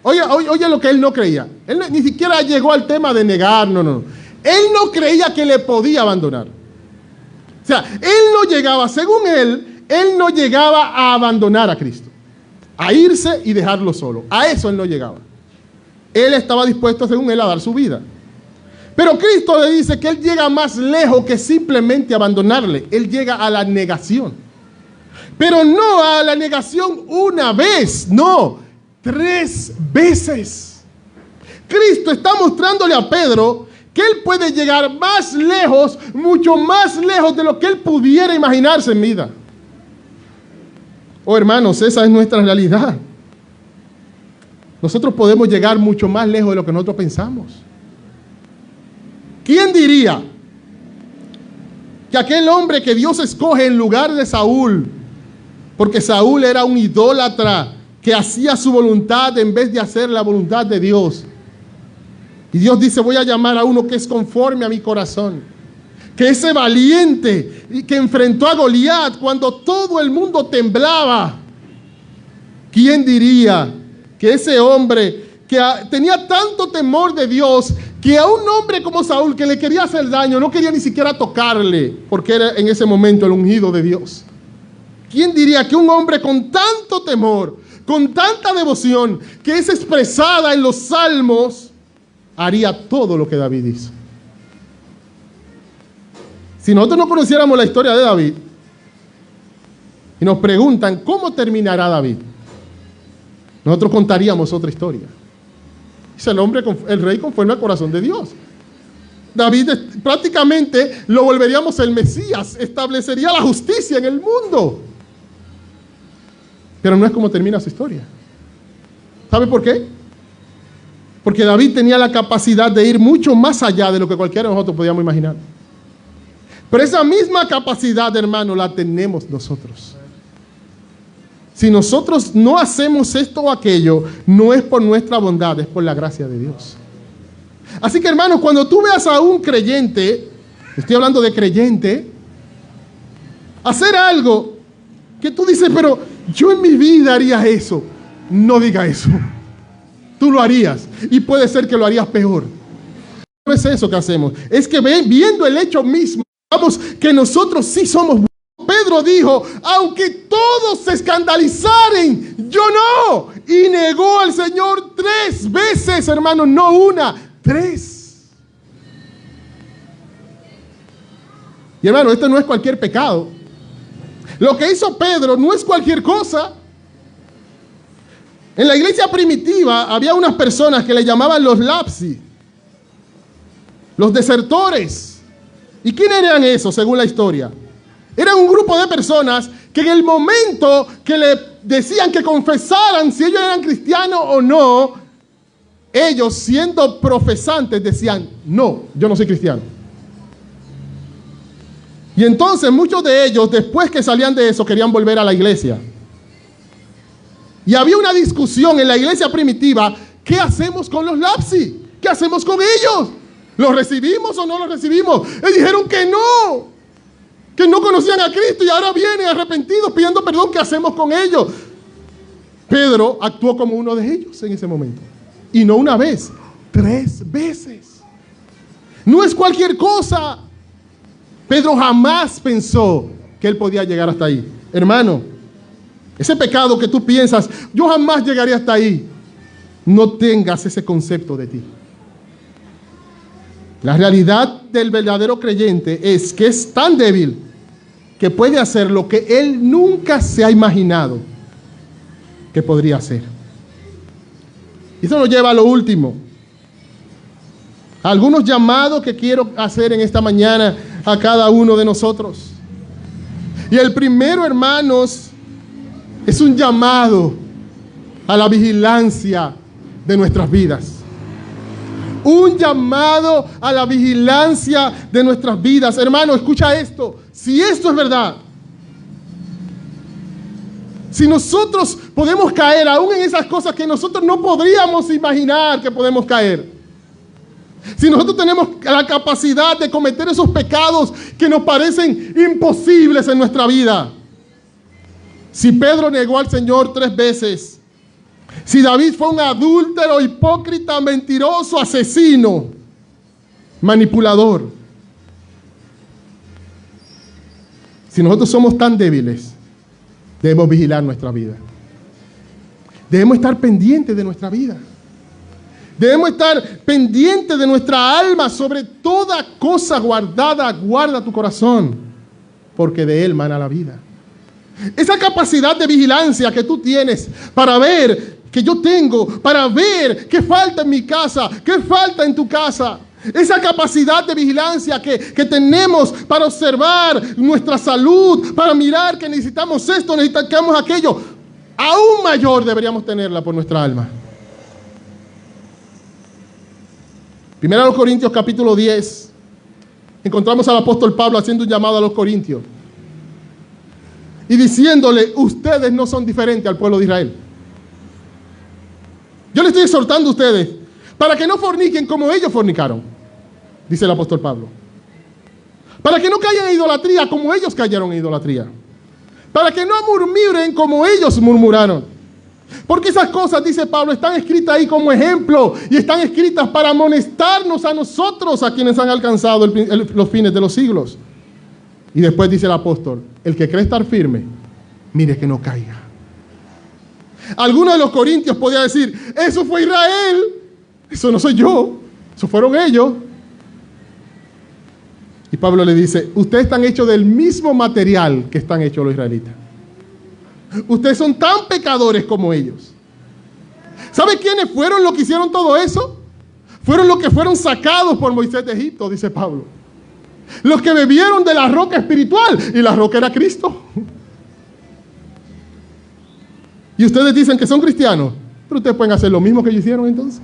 Oye lo que él no creía. Él ni siquiera llegó al tema de negar, no. Él no creía que le podía abandonar. O sea, él no llegaba, según él no llegaba a abandonar a Cristo, a irse y dejarlo solo. A eso él no llegaba. Él estaba dispuesto, según él, a dar su vida. Pero Cristo le dice que él llega más lejos que simplemente abandonarle. Él llega a la negación. Pero no a la negación una vez, no, 3 veces. Cristo está mostrándole a Pedro que él puede llegar más lejos, mucho más lejos de lo que él pudiera imaginarse en vida. Oh, hermanos, esa es nuestra realidad. Nosotros podemos llegar mucho más lejos de lo que nosotros pensamos. ¿Quién diría que aquel hombre que Dios escoge en lugar de Saúl, porque Saúl era un idólatra que hacía su voluntad en vez de hacer la voluntad de Dios, y Dios dice: voy a llamar a uno que es conforme a mi corazón, que ese valiente y que enfrentó a Goliat cuando todo el mundo temblaba, ¿Quién diría que ese hombre que tenía tanto temor de Dios, que a un hombre como Saúl, que le quería hacer daño, no quería ni siquiera tocarle, porque era en ese momento el ungido de Dios? ¿Quién diría que un hombre con tanto temor, con tanta devoción, que es expresada en los salmos, haría todo lo que David hizo? Si nosotros no conociéramos la historia de David y nos preguntan cómo terminará David, nosotros contaríamos otra historia. Es el rey conforme al corazón de Dios. David prácticamente lo volveríamos el Mesías, establecería la justicia en el mundo. Pero no es como termina su historia. ¿Sabe por qué? Porque David tenía la capacidad de ir mucho más allá de lo que cualquiera de nosotros podíamos imaginar. Pero esa misma capacidad, hermano, la tenemos nosotros. Si nosotros no hacemos esto o aquello, no es por nuestra bondad, es por la gracia de Dios. Así que, hermanos, cuando tú veas a un creyente, estoy hablando de creyente, hacer algo que tú dices, pero yo en mi vida haría eso, no diga eso. Tú lo harías y puede ser que lo harías peor. No es eso que hacemos, es que viendo el hecho mismo, vamos, que nosotros sí somos buenos. Pedro dijo, aunque todos se escandalizaren, yo no. Y negó al Señor 3 veces, hermano, no una, 3. Y hermano, esto no es cualquier pecado. Lo que hizo Pedro no es cualquier cosa. En la iglesia primitiva había unas personas que le llamaban los lapsi, los desertores. ¿Y quiénes eran esos según la historia? Eran un grupo de personas que en el momento que le decían que confesaran si ellos eran cristianos o no, ellos siendo profesantes decían, no, yo no soy cristiano. Y entonces muchos de ellos, después que salían de eso, querían volver a la iglesia. Y había una discusión en la iglesia primitiva, ¿qué hacemos con los lapsi? ¿Qué hacemos con ellos? ¿Los recibimos o no los recibimos? Ellos dijeron que no conocían a Cristo y ahora vienen arrepentidos pidiendo perdón. ¿Qué hacemos con ellos? Pedro actuó como uno de ellos en ese momento. Y no una vez, 3 veces. No es cualquier cosa. Pedro jamás pensó que él podía llegar hasta ahí. Hermano, ese pecado que tú piensas, yo jamás llegaré hasta ahí, no tengas ese concepto de ti. La realidad del verdadero creyente es que es tan débil que puede hacer lo que él nunca se ha imaginado que podría hacer. Y eso nos lleva a lo último. Algunos llamados que quiero hacer en esta mañana a cada uno de nosotros. Y el primero, hermanos, es un llamado a la vigilancia de nuestras vidas. Un llamado a la vigilancia de nuestras vidas. Hermano, escucha esto. Si esto es verdad, si nosotros podemos caer aún en esas cosas que nosotros no podríamos imaginar que podemos caer, si nosotros tenemos la capacidad de cometer esos pecados que nos parecen imposibles en nuestra vida, si Pedro negó al Señor 3 veces, si David fue un adúltero, hipócrita, mentiroso, asesino, manipulador, si nosotros somos tan débiles, debemos vigilar nuestra vida. Debemos estar pendientes de nuestra vida. Debemos estar pendientes de nuestra alma. Sobre toda cosa guardada, guarda tu corazón, porque de él mana la vida. Esa capacidad de vigilancia que tú tienes para ver, que yo tengo, para ver qué falta en mi casa, qué falta en tu casa. Esa capacidad de vigilancia que tenemos para observar nuestra salud, para mirar que necesitamos esto, necesitamos aquello, aún mayor deberíamos tenerla por nuestra alma. 1 Corintios capítulo 10, encontramos al apóstol Pablo haciendo un llamado a los corintios y diciéndole, ustedes no son diferentes al pueblo de Israel. Yo les estoy exhortando a ustedes para que no forniquen como ellos fornicaron, dice el apóstol Pablo. Para que no caigan en idolatría como ellos cayeron en idolatría. Para que no murmuren como ellos murmuraron. Porque esas cosas, dice Pablo, están escritas ahí como ejemplo y están escritas para amonestarnos a nosotros, a quienes han alcanzado los fines de los siglos. Y después dice el apóstol, el que cree estar firme, mire que no caiga. Algunos de los corintios podían decir, eso fue Israel, eso no soy yo, eso fueron ellos. Y Pablo le dice, ustedes están hechos del mismo material que están hechos los israelitas. Ustedes son tan pecadores como ellos. ¿Sabe quiénes fueron los que hicieron todo eso? Fueron los que fueron sacados por Moisés de Egipto, dice Pablo. Los que bebieron de la roca espiritual, y la roca era Cristo. Y ustedes dicen que son cristianos, pero ustedes pueden hacer lo mismo que ellos hicieron entonces.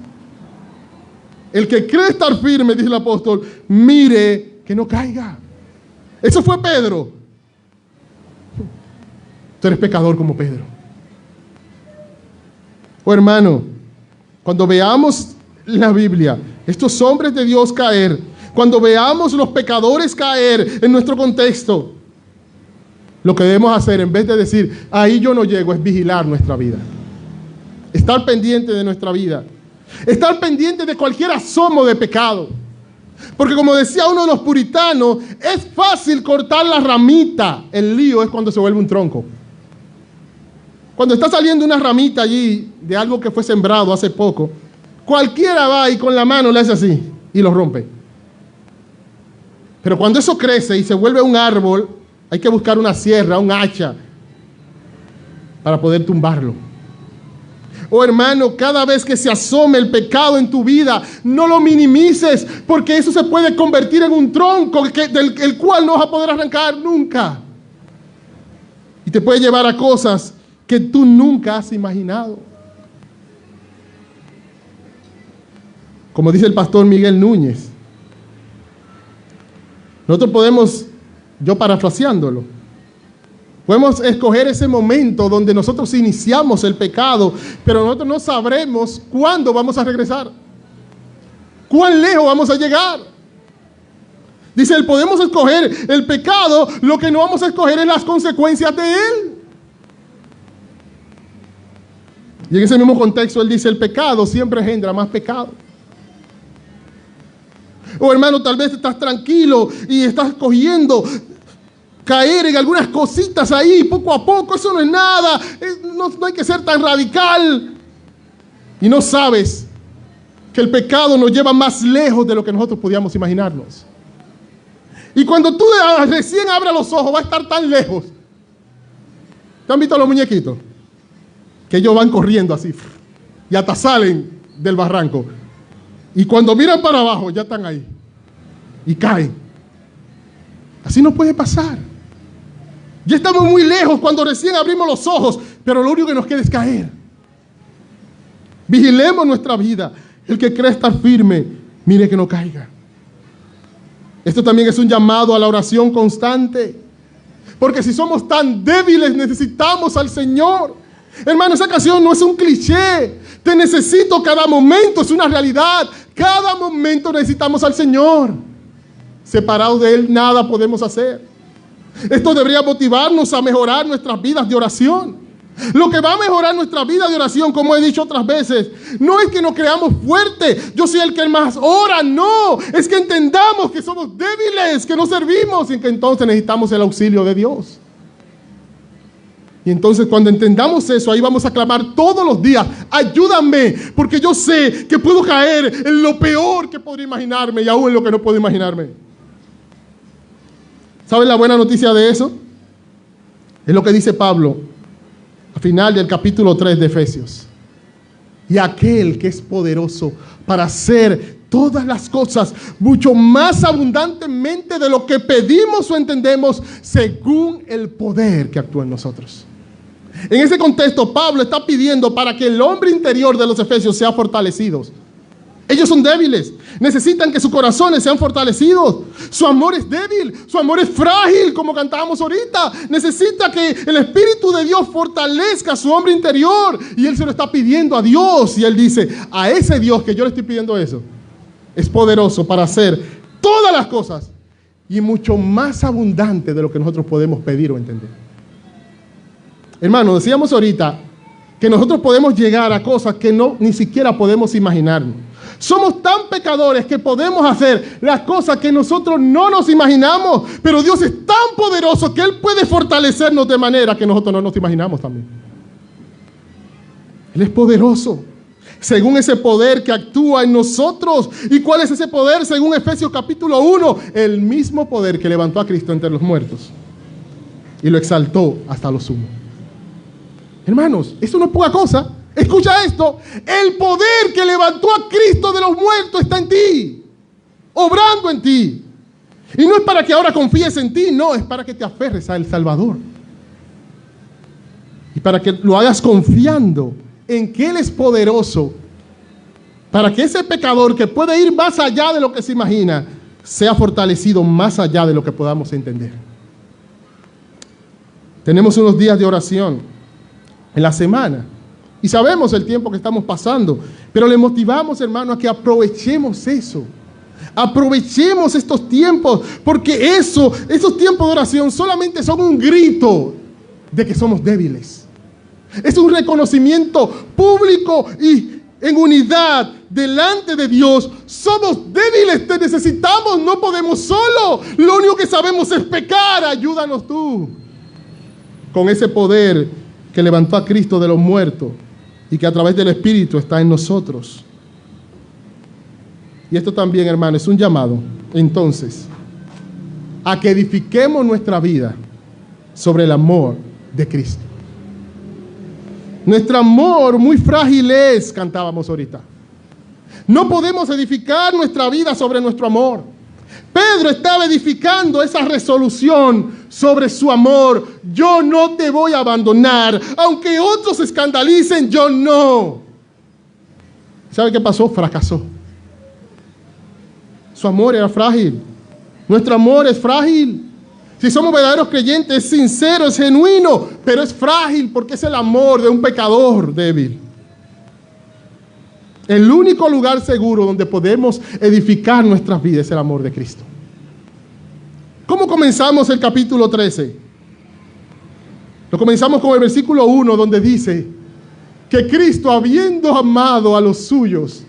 El que cree estar firme, dice el apóstol, mire que no caiga. Eso fue Pedro. Tú eres pecador como Pedro. Oh hermano, cuando veamos la Biblia, estos hombres de Dios caer, cuando veamos los pecadores caer en nuestro contexto, lo que debemos hacer, en vez de decir, ahí yo no llego, es vigilar nuestra vida. Estar pendiente de nuestra vida. Estar pendiente de cualquier asomo de pecado. Porque como decía uno de los puritanos, es fácil cortar la ramita. El lío es cuando se vuelve un tronco. Cuando está saliendo una ramita allí de algo que fue sembrado hace poco, cualquiera va y con la mano le hace así y lo rompe. Pero cuando eso crece y se vuelve un árbol, hay que buscar una sierra, un hacha, para poder tumbarlo. Oh hermano, cada vez que se asome el pecado en tu vida, no lo minimices, porque eso se puede convertir en un tronco del cual no vas a poder arrancar nunca. Y te puede llevar a cosas que tú nunca has imaginado. Como dice el pastor Miguel Núñez, nosotros podemos, yo parafraseándolo, podemos escoger ese momento donde nosotros iniciamos el pecado, pero nosotros no sabremos cuándo vamos a regresar, cuán lejos vamos a llegar. Dice él, podemos escoger el pecado, lo que no vamos a escoger es las consecuencias de él. Y en ese mismo contexto él dice, el pecado siempre engendra más pecado. Oh hermano, tal vez estás tranquilo y estás cogiendo caer en algunas cositas ahí, poco a poco, eso no es nada, no hay que ser tan radical. Y no sabes que el pecado nos lleva más lejos de lo que nosotros podíamos imaginarnos. Y cuando tú recién abras los ojos, va a estar tan lejos. ¿Te han visto a los muñequitos? Que ellos van corriendo así y hasta salen del barranco. Y cuando miran para abajo, ya están ahí. Y caen. Así no puede pasar. Ya estamos muy lejos cuando recién abrimos los ojos, pero lo único que nos queda es caer. Vigilemos nuestra vida. El que cree estar firme, mire que no caiga. Esto también es un llamado a la oración constante. Porque si somos tan débiles, necesitamos al Señor. Hermano, esa canción no es un cliché. Te necesito cada momento, es una realidad. Cada momento necesitamos al Señor. Separados de Él, nada podemos hacer. Esto debería motivarnos a mejorar nuestras vidas de oración. Lo que va a mejorar nuestra vida de oración, como he dicho otras veces, no es que nos creamos fuertes, yo soy el que más ora, no. Es que entendamos que somos débiles, que no servimos y que entonces necesitamos el auxilio de Dios. Y entonces cuando entendamos eso, ahí vamos a clamar todos los días, ayúdame, porque yo sé que puedo caer en lo peor que podría imaginarme y aún en lo que no puedo imaginarme. ¿Saben la buena noticia de eso? Es lo que dice Pablo al final del capítulo 3 de Efesios. Y aquel que es poderoso para hacer todas las cosas mucho más abundantemente de lo que pedimos o entendemos, según el poder que actúa en nosotros. En ese contexto, Pablo está pidiendo para que el hombre interior de los efesios sea fortalecido. Ellos son débiles, necesitan que sus corazones sean fortalecidos. Su amor es débil, su amor es frágil, como cantábamos ahorita. Necesita que el Espíritu de Dios fortalezca su hombre interior. Y él se lo está pidiendo a Dios. Y él dice, a ese Dios que yo le estoy pidiendo eso, es poderoso para hacer todas las cosas y mucho más abundante de lo que nosotros podemos pedir o entender. Hermano, decíamos ahorita que nosotros podemos llegar a cosas que ni siquiera podemos imaginarnos. Somos tan pecadores que podemos hacer las cosas que nosotros no nos imaginamos, pero Dios es tan poderoso que Él puede fortalecernos de manera que nosotros no nos imaginamos también. Él es poderoso, según ese poder que actúa en nosotros. ¿Y cuál es ese poder? Según Efesios capítulo 1, el mismo poder que levantó a Cristo entre los muertos y lo exaltó hasta lo sumo. Hermanos, eso no es poca cosa. Escucha esto, el poder que levantó a Cristo de los muertos está en ti, obrando en ti. Y no es para que ahora confíes en ti, no, es para que te aferres al Salvador. Y para que lo hagas confiando en que Él es poderoso, para que ese pecador que puede ir más allá de lo que se imagina, sea fortalecido más allá de lo que podamos entender. Tenemos unos días de oración en la semana y sabemos el tiempo que estamos pasando, pero le motivamos, hermano, a que aprovechemos eso. Aprovechemos estos tiempos, porque esos tiempos de oración solamente son un grito de que somos débiles. Es un reconocimiento público y en unidad delante de Dios. Somos débiles, te necesitamos, no podemos solo. Lo único que sabemos es pecar, ayúdanos tú. Con ese poder que levantó a Cristo de los muertos y que a través del Espíritu está en nosotros. Y esto también, hermano, es un llamado, entonces, a que edifiquemos nuestra vida sobre el amor de Cristo. Nuestro amor muy frágil es, cantábamos ahorita. No podemos edificar nuestra vida sobre nuestro amor. Pedro estaba edificando esa resolución sobre su amor. Yo no te voy a abandonar, aunque otros se escandalicen, yo no. ¿Sabe qué pasó? Fracasó. Su amor era frágil. Nuestro amor es frágil. Si somos verdaderos creyentes, es sincero, es genuino, pero es frágil porque es el amor de un pecador débil. El único lugar seguro donde podemos edificar nuestras vidas es el amor de Cristo. ¿Cómo comenzamos el capítulo 13? Lo comenzamos con el versículo 1, donde dice que Cristo, habiendo amado a los suyos,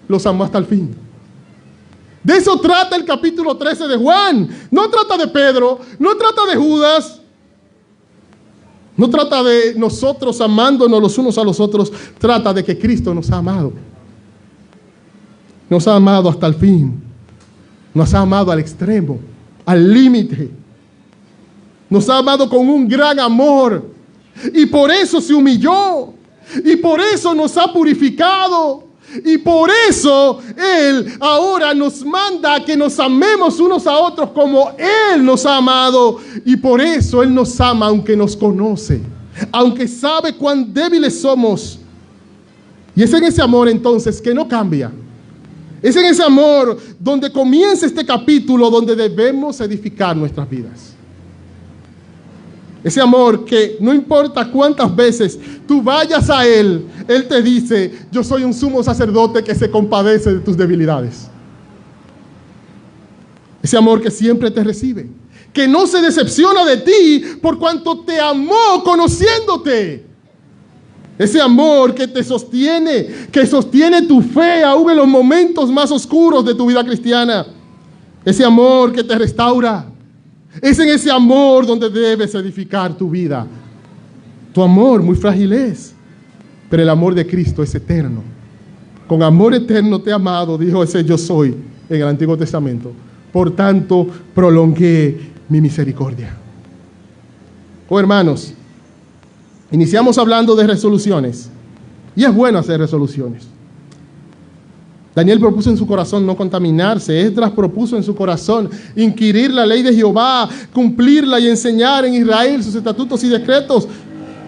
los amó hasta el fin. De eso trata el capítulo 13 de Juan. No trata de Pedro, no trata de Judas, no trata de nosotros amándonos los unos a los otros. Trata de que Cristo nos ha amado. Nos ha amado hasta el fin. Nos ha amado al extremo, al límite. Nos ha amado con un gran amor. Y por eso se humilló. Y por eso nos ha purificado. Y por eso Él ahora nos manda a que nos amemos unos a otros como Él nos ha amado. Y por eso Él nos ama aunque nos conoce, aunque sabe cuán débiles somos. Y es en ese amor entonces que no cambia. Es en ese amor donde comienza este capítulo, donde debemos edificar nuestras vidas. Ese amor que no importa cuántas veces tú vayas a Él, Él te dice: yo soy un sumo sacerdote que se compadece de tus debilidades. Ese amor que siempre te recibe, que no se decepciona de ti por cuanto te amó conociéndote. Ese amor que te sostiene, que sostiene tu fe aún en los momentos más oscuros de tu vida cristiana. Ese amor que te restaura. Es en ese amor donde debes edificar tu vida. Tu amor muy frágil es, pero el amor de Cristo es eterno. Con amor eterno te he amado, dijo ese yo soy en el Antiguo Testamento. Por tanto, prolongué mi misericordia. Oh, hermanos, iniciamos hablando de resoluciones. Y es bueno hacer resoluciones. Daniel propuso en su corazón no contaminarse. Esdras propuso en su corazón inquirir la ley de Jehová, cumplirla y enseñar en Israel sus estatutos y decretos.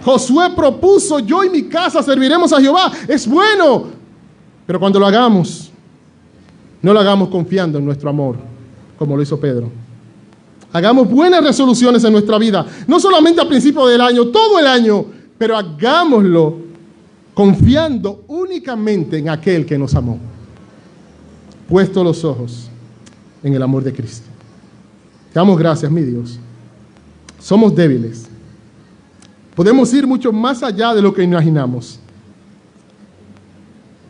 Josué propuso: yo y mi casa serviremos a Jehová. Es bueno, pero cuando lo hagamos, no lo hagamos confiando en nuestro amor, como lo hizo Pedro. Hagamos buenas resoluciones en nuestra vida, no solamente al principio del año, todo el año, pero hagámoslo confiando únicamente en aquel que nos amó. Puesto los ojos en el amor de Cristo. Te damos gracias, mi Dios. Somos débiles, Podemos ir mucho más allá de lo que imaginamos.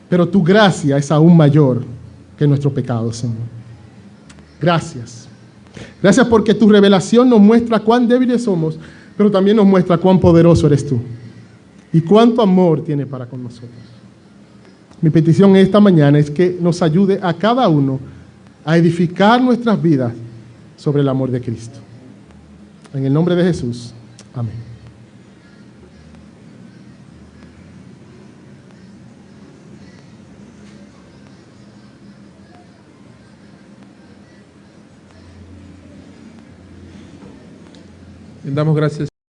Pero tu gracia es aún mayor que nuestro pecado, Señor. Gracias. Gracias porque tu revelación nos muestra cuán débiles somos, pero también nos muestra cuán poderoso eres tú y cuánto amor tienes para con nosotros. Mi petición esta mañana es que nos ayude a cada uno a edificar nuestras vidas sobre el amor de Cristo. En el nombre de Jesús. Amén. Damos gracias.